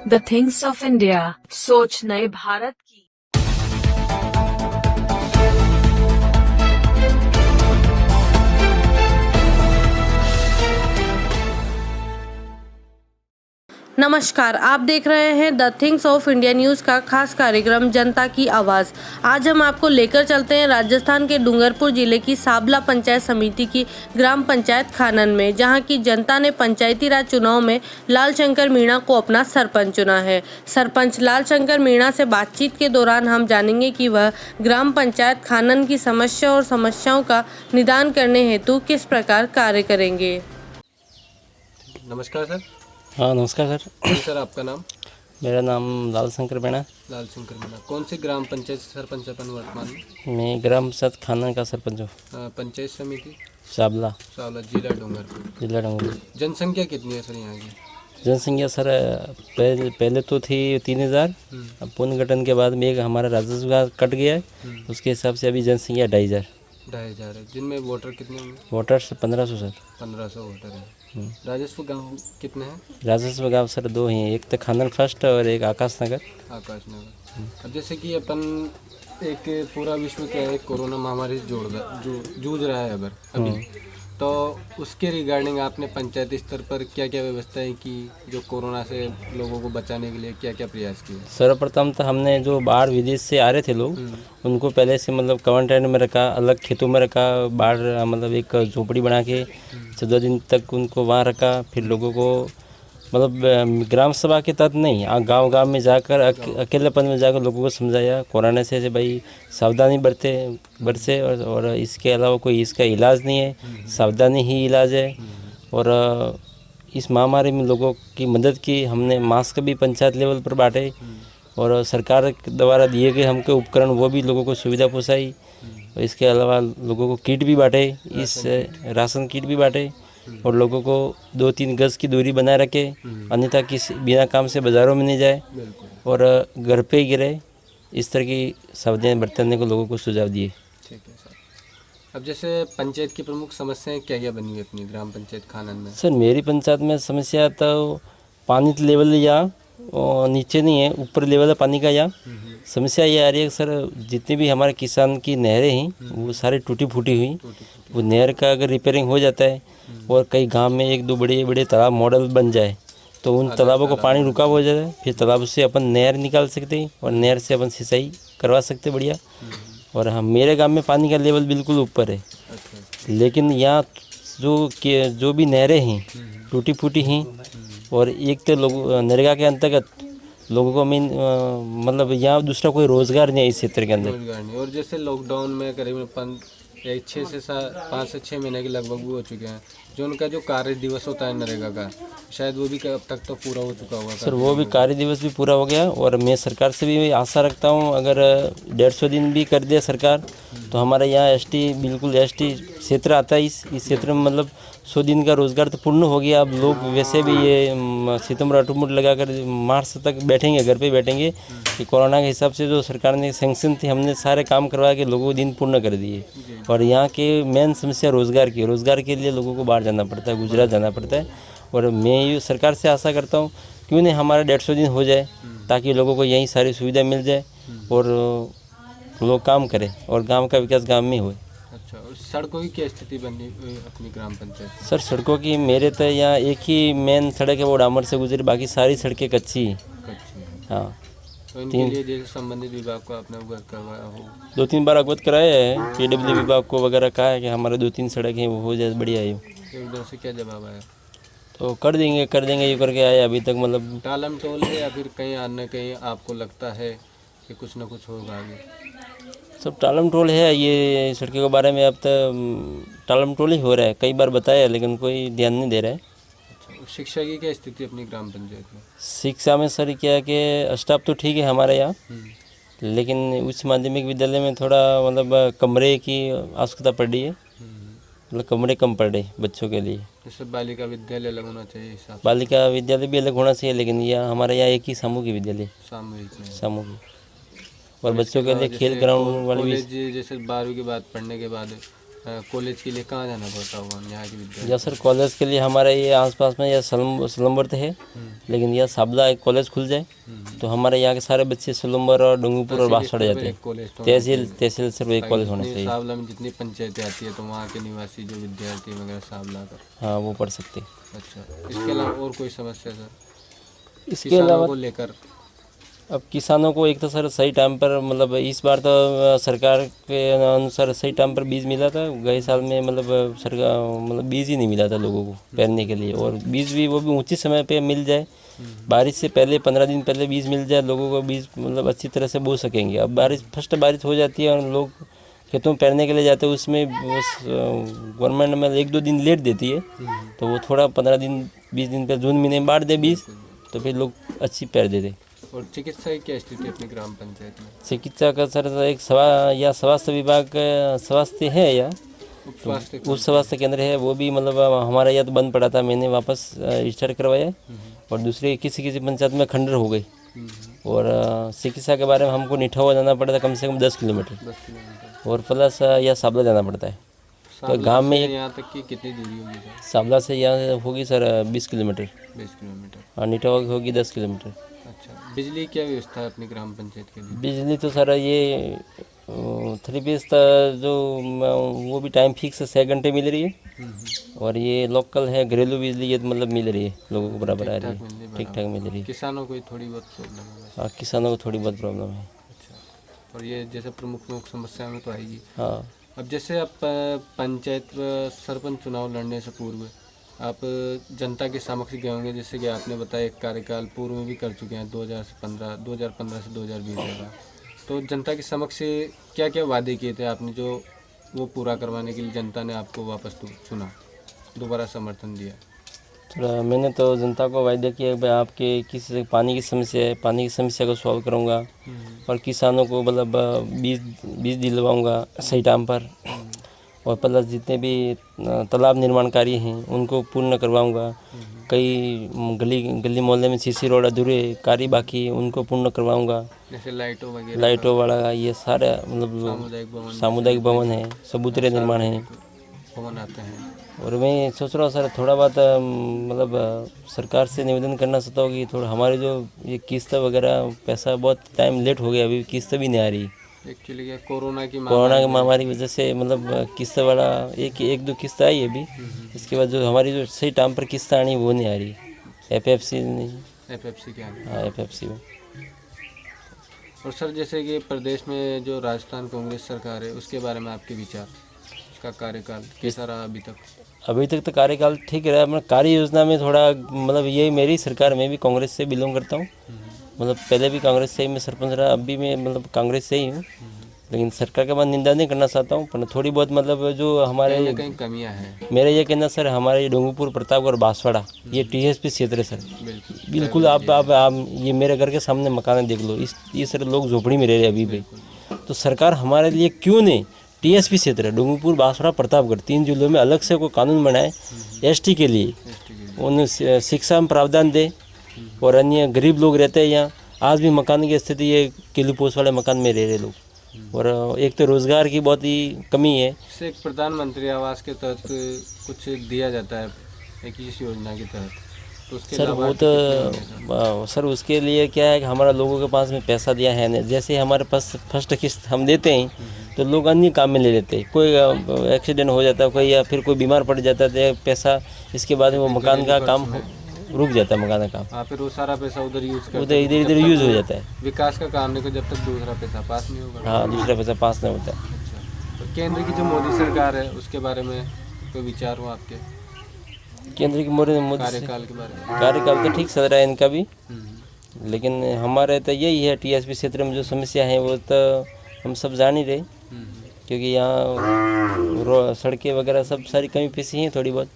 The things of India, सोच नए भारत की। नमस्कार, आप देख रहे हैं the things of India news का खास कार्यक्रम जनता की आवाज़। आज हम आपको लेकर चलते हैं राजस्थान के डूंगरपुर जिले की साबला पंचायत समिति की ग्राम पंचायत खानन में, जहां की जनता ने पंचायती राज चुनाव में लालशंकर मीणा को अपना सरपंच चुना है। सरपंच लालशंकर मीणा से बातचीत के दौरान हम जानेंगे कि वह ग्राम पंचायत खानन की समस्या और समस्याओं का निदान करने हेतु किस प्रकार कार्य करेंगे। नमस्कार सर। हाँ नमस्कार सर। जी सर, आपका नाम? मेरा नाम लालशंकर मीणा। लालशंकर मीणा। कौन सी ग्राम पंचायत सरपंच अपन वर्तमान में? मैं ग्राम पंचायत खानन का सरपंच हूँ। पंचायत समिति साबला, जिला डूंगरपुर। जिला डूंगरपुर। जनसंख्या कितनी है सर यहाँ की? जनसंख्या सर पहले तो थी 3000। अब पुनर्गठन के बाद में एक हमारा राजस्व विभाग कट गया है, उसके हिसाब से अभी जनसंख्या 2500 है। जिनमें वोटर कितने होंगे? Voters 1500 sir. 1500 वोटर हैं। राजस्व गांव कितने हैं? राजस्व गाँव सर 2 हैं, एक तो खानन फर्स्ट और एक आकाश नगर। आकाश नगर। अब जैसे कि अपन एक पूरा विश्व क्या है, कोरोना महामारी से जूझ रहा है अभी, तो उसके रिगार्डिंग आपने पंचायत स्तर पर क्या क्या व्यवस्थाएं की, जो कोरोना से लोगों को बचाने के लिए क्या क्या प्रयास किए? सर्वप्रथम तो हमने जो बाहर विदेश से आ रहे थे लोग, उनको पहले से मतलब क्वारंटाइन में रखा, अलग खेतों में रखा, बाहर मतलब एक झोपड़ी बना के 14 दिन तक उनको वहाँ रखा। फिर लोगों को मतलब ग्राम सभा के तहत नहीं, गांव गांव में जाकर अकेलेपन में जाकर लोगों को समझाया कोरोना से भाई सावधानी बरसे और इसके अलावा कोई इसका इलाज नहीं है, सावधानी ही इलाज है। और इस महामारी में लोगों की मदद की हमने। मास्क भी पंचायत लेवल पर बांटे और सरकार द्वारा दिए गए हमको उपकरण वो भी लोगों को सुविधा पहुँचाई। और इसके अलावा लोगों को किट भी बांटे, इस राशन किट भी बांटे और लोगों को 2-3 गज की दूरी बनाए रखे, अन्यथा किसी बिना काम से बाज़ारों में नहीं जाए और घर पे ही गिरे। इस तरह की सावधानी बरतने को लोगों को सुझाव दिए। ठीक है सर। अब जैसे पंचायत की प्रमुख समस्याएं क्या क्या बनी हुई अपनी ग्राम पंचायत खानन में? सर मेरी पंचायत में समस्या तो पानी का लेवल यहाँ नीचे नहीं है, ऊपर लेवल है पानी का। यहाँ समस्या ये आ रही है सर, जितनी भी हमारे किसान की नहरें हैं वो सारी टूटी फूटी हुई। वो नहर का अगर रिपेयरिंग हो जाता है और कई गांव में 1-2 बड़े बड़े तालाब मॉडल बन जाए तो उन तालाबों को पानी रुका हो जाता है, फिर तालाब से अपन नहर निकाल सकते हैं और नहर से अपन सिंचाई करवा सकते बढ़िया। और हम मेरे गांव में पानी का लेवल बिल्कुल ऊपर है, लेकिन यहाँ जो भी नहरें हैं टूटी फूटी हैं। और एक तो लोग नरेगा के अंतर्गत लोगों को मतलब यहाँ दूसरा कोई रोजगार नहीं है इस क्षेत्र के अंदर। रोजगार नहीं। और जैसे लॉकडाउन में करीबन 5 से 6 महीने के लगभग भी हो चुके हैं, जो उनका जो कार्य दिवस होता है नरेगा का, शायद वो भी अब तक तो पूरा हो चुका होगा सर। वो भी कार्य दिवस भी पूरा हो गया और मैं सरकार से भी आशा रखता हूँ अगर 150 दिन भी कर दिया सरकार तो हमारे यहाँ एसटी बिल्कुल एसटी क्षेत्र आता है। इस क्षेत्र में मतलब 100 दिन का रोज़गार तो पूर्ण हो गया। अब लोग वैसे भी ये सितंबर अक्टूबर लगाकर मार्च तक बैठेंगे, घर पे बैठेंगे कि कोरोना के हिसाब से जो सरकार ने सैंक्शन थी हमने सारे काम करवा के लोगों को दिन पूर्ण कर दिए। और यहाँ के मेन समस्या रोज़गार की, रोज़गार के लिए लोगों को बाहर जाना पड़ता है, गुजरात जाना पड़ता है। और मैं ये सरकार से आशा करता हूँ क्यों नहीं हमारा 150 दिन हो जाए ताकि लोगों को यहीं सारी सुविधा मिल जाए और लोग काम करें और गांव का विकास गांव में होए। अच्छा। और सड़कों की क्या स्थिति बनी अपनी ग्राम पंचायत? सर सड़कों की मेरे तो यहाँ एक ही मेन सड़क है वो डामर से गुजरी, बाकी सारी सड़कें कच्ची हैं। हाँ। तो इनके लिए जैसे संबंधित विभाग को आपने अवगत करवाया हो? 2-3 बार अवगत कराया है, PWD विभाग को वगैरह कहा है कि हमारे 2-3 सड़क हैं वो हो जाए बढ़िया है। उधर से क्या जवाब आया? तो कर देंगे ये करके आए अभी तक। मतलब टालम टोल है या फिर कहीं आने कहीं आपको लगता है कि कुछ ना कुछ होगा आगे? सब टालम टोल है ये सड़कों के बारे में। अब तो टालम टोल ही हो रहा है, कई बार बताया लेकिन कोई ध्यान नहीं दे रहा है। अच्छा। शिक्षा की क्या स्थिति अपनी ग्राम पंचायत में? शिक्षा में सर क्या है कि स्टाफ तो ठीक है हमारे यहाँ, लेकिन उच्च माध्यमिक विद्यालय में थोड़ा मतलब कमरे की आवश्यकता पड़ रही है, मतलब कमरे कम पड़ रहे बच्चों के लिए। जैसे बालिका विद्यालय अलग होना चाहिए हिसाब? बालिका विद्यालय भी अलग होना चाहिए, लेकिन यह हमारे यहाँ एक ही सामूहिक विद्यालय सामूहिक। और बच्चों के लिए खेल ग्राउंड वाले भी। जैसे 12वीं की बात पढ़ने के बाद कॉलेज के लिए कहाँ जाना पड़ता होगा यहाँ के विद्यार्थी? या सर कॉलेज के लिए हमारे ये आसपास में या सलम्बर है, लेकिन यह साबला एक कॉलेज खुल जाए तो हमारे यहाँ के सारे बच्चे सलम्बर और डूंगरपुर और बांसवाड़ा जाते हैं। तहसील सिर्फ एक कॉलेज होना चाहिए। साबला में जितनी पंचायतें आती है तो वहाँ के निवासी जो विद्यार्थी वगैरह साबला का, हाँ, वो पढ़ सकते हैं। अच्छा, इसके अलावा और कोई समस्या सर इसके किसानों अलावा को लेकर? अब किसानों को एक तो सर सही टाइम पर, मतलब इस बार तो सरकार के अनुसार सही टाइम पर बीज मिला था। गए साल में मतलब सरकार मतलब बीज ही नहीं मिला था लोगों को पेरने के लिए, और बीज भी वो भी ऊंचे समय पे मिल जाए, बारिश से पहले 15 दिन पहले बीज मिल जाए, लोगों को बीज मतलब अच्छी तरह से बो सकेंगे। अब फर्स्ट बारिश हो जाती है और लोग खेतों में पेरने के लिए जाते हैं, उसमें गवर्नमेंट में 1-2 दिन लेट देती है, तो वो थोड़ा 15 दिन 20 दिन पर जून महीने में बांट दे बीज, तो फिर लोग अच्छी पैर देते। और चिकित्सा की क्या स्थिति है अपनी ग्राम पंचायत में? चिकित्सा का सर एक स्वास्थ्य विभाग स्वास्थ्य है या उप स्वास्थ्य केंद्र है, वो भी मतलब हमारा यहाँ तो बंद पड़ा था, मैंने वापस स्टार्ट करवाया। और दूसरे किसी पंचायत में खंडर हो गई। और चिकित्सा के बारे में हमको निठौवा जाना पड़ता है कम से कम 10 किलोमीटर, और प्लस या साबला जाना पड़ता है। तो गांव में यहाँ तक की कितनी दूरी होगी सर? साबला से यहाँ होगी सर 20 किलोमीटर। 20 किलोमीटर। और निठौवा की होगी 10 किलोमीटर। अच्छा, बिजली क्या व्यवस्था है अपनी ग्राम पंचायत के लिए? बिजली तो सर ये 3 फेज जो वो भी टाइम फिक्स 6 घंटे मिल रही है, और ये लोकल है घरेलू बिजली, ये मतलब मिल रही है लोगों को बराबर आ रही है, ठीक ठाक मिल रही है। किसानों को थोड़ी बहुत प्रॉब्लम है? हाँ, किसानों को थोड़ी बहुत प्रॉब्लम है। अच्छा, और ये जैसे प्रमुख समस्या में तो आएगी। हाँ, अब जैसे आप पंचायत सरपंच चुनाव लड़ने से पूर्व आप जनता के समक्ष गए होंगे, जैसे कि आपने बताया एक कार्यकाल पूर्व में भी कर चुके हैं 2015 से 2020 तक। तो जनता के समक्ष क्या क्या वादे किए थे आपने जो वो पूरा करवाने के लिए जनता ने आपको वापस चुना, दोबारा समर्थन दिया? थोड़ा मैंने तो जनता को वायदा किया भाई आपके किसी पानी की समस्या है, पानी की समस्या को सॉल्व करूँगा, और किसानों को मतलब बीज दिलवाऊँगा सही टाइम पर, और प्लस जितने भी तालाब निर्माण कार्य हैं उनको पूर्ण करवाऊँगा। कई गली मोहल्ले में सीसी रोड अधूरे कार्य बाकी है, उनको पूर्ण करवाऊँगा। जैसे लाइटों वाला ये सारा मतलब सामुदायिक भवन है, सबूतरे निर्माण है, भवन आते हैं। और मैं सोच रहा हूँ सर थोड़ा बहुत मतलब सरकार से निवेदन करना चाहता हूँ कि थोड़ा हमारे जो ये किस्त वगैरह पैसा बहुत टाइम लेट हो गया, अभी किस्त भी नहीं आ रही। एक्चुअली क्या कोरोना की महामारी की वजह से मतलब किस्त वाला एक दो किस्त आई है अभी, इसके बाद जो हमारी जो सही टाइम पर किस्त आनी वो नहीं आ रही। एफएफसी क्या है? हाँ, एफएफसी में। और सर जैसे कि प्रदेश में जो राजस्थान कांग्रेस सरकार है उसके बारे में आपके विचार, उसका कार्यकाल कैसा रहा अभी तक? अभी तक तो कार्यकाल ठीक रहा, मतलब कार्य योजना में थोड़ा मतलब ये मेरी सरकार में भी कांग्रेस से बिलोंग करता हूँ, मतलब पहले भी कांग्रेस से ही मैं सरपंच रहा, अभी मैं मतलब कांग्रेस से ही हूँ, लेकिन सरकार के बाद निंदा नहीं करना चाहता हूँ, पर थोड़ी बहुत मतलब जो हमारे कहीं कमियां हैं। मेरा ये कहना सर, हमारे डूंगरपुर प्रतापगढ़ बांसवाड़ा ये टीएसपी क्षेत्र है सर, बिल्कुल आप ये मेरे घर के सामने मकान देख लो, ये सर लोग झोपड़ी में रह रहे अभी भी। तो सरकार हमारे लिए क्यों नहीं टीएसपी क्षेत्र डूंगरपुर बांसवाड़ा प्रतापगढ़ 3 जिलों में अलग से कोई कानून बनाए एसटी के लिए, उन्हें शिक्षा में प्रावधान दे, और अन्य गरीब लोग रहते हैं यहाँ आज भी मकान की स्थिति ये किलो पोस्ट वाले मकान में रह रहे लोग, और एक तो रोजगार की बहुत ही कमी है। इससे एक प्रधानमंत्री आवास के तहत कुछ दिया जाता है एक इस योजना के तहत, तो उसके सर वो तो सर उसके लिए क्या है कि हमारा लोगों के पास में पैसा दिया है नहीं, जैसे हमारे पास फर्स्ट किस्त हम देते हैं तो लोग अन्य काम में ले लेते हैं, कोई एक्सीडेंट हो जाता है कोई, या फिर कोई बीमार पड़ जाता है तो पैसा इसके बाद वो मकान का काम रुक जाता है, मकान का काम। हाँ, फिर वो सारा पैसा उधर इधर यूज हो जाता है। विकास का काम नहीं को जब तक दूसरा पैसा पास नहीं होगा। हाँ, दूसरा पैसा पास नहीं होता है। अच्छा, तो केंद्र की जो मोदी सरकार है उसके बारे में कोई विचार हो आपके? केंद्र की मोदी कार्यकाल के बारे में? कार्यकाल तो ठीक चल रहा है इनका भी, लेकिन हमारे तो यही है टीएसपी क्षेत्र में जो समस्या है वो तो हम सब जान ही रहे, क्योंकि यहाँ सड़कें वगैरह सब सारी कमी पेशी हैं थोड़ी बहुत।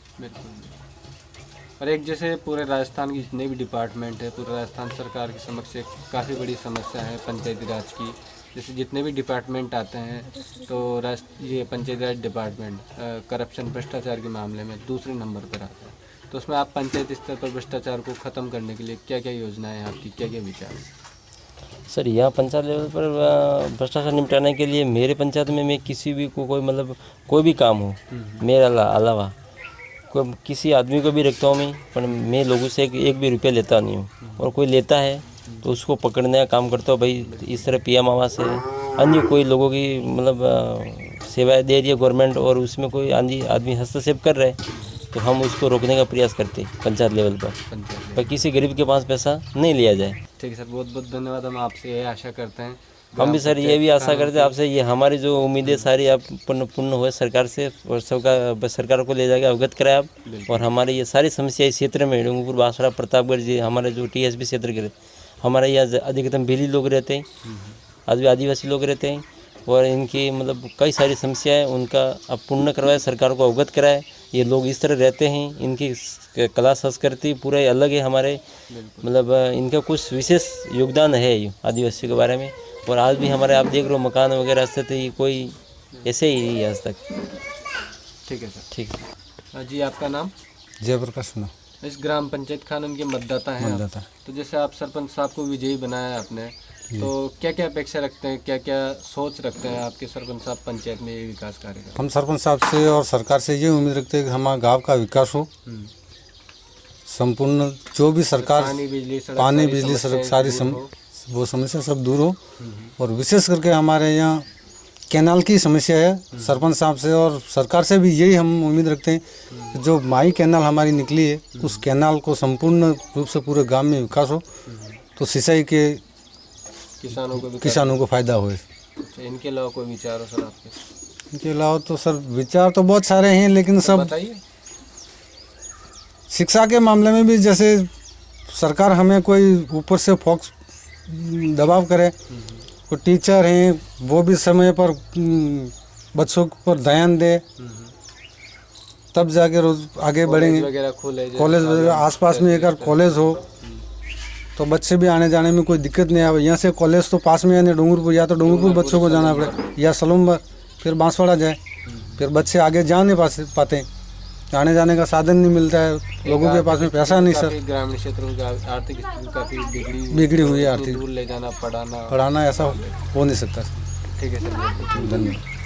और एक जैसे पूरे राजस्थान की जितने भी डिपार्टमेंट है, पूरे राजस्थान सरकार के समक्ष एक काफ़ी बड़ी समस्या है पंचायती राज की। जैसे जितने भी डिपार्टमेंट आते हैं तो ये पंचायती राज डिपार्टमेंट करप्शन भ्रष्टाचार के मामले में दूसरे नंबर पर आता है, तो उसमें आप पंचायत स्तर पर भ्रष्टाचार को ख़त्म करने के लिए क्या क्या योजनाएं हैं आपकी, क्या क्या विचार? सर यहाँ पंचायत लेवल पर भ्रष्टाचार निपटाने के लिए मेरे पंचायत में मैं किसी भी को कोई मतलब कोई भी काम हो मेरे अलावा कोई किसी आदमी को भी रखता हूँ मैं, पर मैं लोगों से एक भी रुपया लेता नहीं हूँ। और कोई लेता है तो उसको पकड़ने का काम करता हूँ। भाई इस तरह पीएम आवास है, अन्य कोई लोगों की मतलब सेवाएं दे रही है गवर्नमेंट, और उसमें कोई आदमी हस्तक्षेप कर रहा है तो हम उसको रोकने का प्रयास करते हैं पंचायत लेवल पर किसी गरीब के पास पैसा नहीं लिया जाए। ठीक है सर, बहुत बहुत धन्यवाद। हम आपसे ये आशा करते हैं, हम भी सर ये भी आशा करते हैं आपसे, ये हमारी जो उम्मीदें सारी आप पूर्ण हुए सरकार से, और सबका सरकार को ले जाके अवगत कराए आप। और हमारे ये सारी समस्या इस क्षेत्र में डूंगरपुर, बांसवाड़ा, प्रतापगढ़ जी हमारे जो टीएसपी क्षेत्र के हमारे यहाँ अधिकतम भीली लोग रहते हैं, आदिवासी लोग रहते हैं, और इनकी मतलब कई सारी समस्याएं उनका अब पूर्ण करवाए, सरकार को अवगत कराए। ये लोग इस तरह रहते हैं, इनकी कला संस्कृति पूरे अलग है हमारे, मतलब इनका कुछ विशेष योगदान है आदिवासी के बारे में। और आज भी हमारे आप देख रहे हो मकान वगैरह स्थित है, कोई ऐसे ही नहीं है आज तक। ठीक है सर। ठीक है जी, आपका नाम? जयप्रकाश ना। इस ग्राम पंचायत खानन के मतदाता हैं आप। तो जैसे आप सरपंच साहब को विजयी बनाया आपने, तो क्या क्या अपेक्षा रखते हैं, क्या क्या सोच रखते हैं आपके सरपंच साहब पंचायत में ये विकास कार्य का? हम सरपंच साहब से और सरकार से ये उम्मीद रखते हैं कि हमारे गांव का विकास हो, संपूर्ण जो भी सरकार पानी बिजली सड़क सारी वो समस्या सब दूर हो। और विशेष करके हमारे यहाँ कैनाल की समस्या है, सरपंच साहब से और सरकार से भी यही हम उम्मीद रखते हैं कि जो माई कैनाल हमारी निकली है उस कैनाल को संपूर्ण रूप से पूरे गांव में विकास हो, तो सिंचाई के किसानों को फायदा हो। इनके अलावा कोई विचार हो सर आपके? इनके अलावा तो सर विचार तो बहुत सारे हैं, लेकिन सब बताइए। शिक्षा के मामले में भी जैसे सरकार हमें कोई ऊपर से फोक्स दबाव करे, कोई टीचर हैं वो भी समय पर बच्चों पर ध्यान दे, तब जाके रोज आगे बढ़ेंगे। कॉलेज वगैरह आसपास में एक कॉलेज हो तो बच्चे भी आने जाने में कोई दिक्कत नहीं आवे। यहाँ से कॉलेज तो पास में है नहीं, डूंगरपुर, या तो डूंगरपुर बच्चों को जाना पड़े या सलूम, फिर बांसवाड़ा जाए, फिर बच्चे आगे जा नहीं पाते, आने जाने का साधन नहीं मिलता है, लोगों के पास में पैसा नहीं सर। ग्रामीण क्षेत्रों की आर्थिक स्थिति काफी बिगड़ी हुई है, आर्थिक दूर ले जाना पढ़ाना ऐसा हो नहीं सकता। ठीक है सर, धन्यवाद।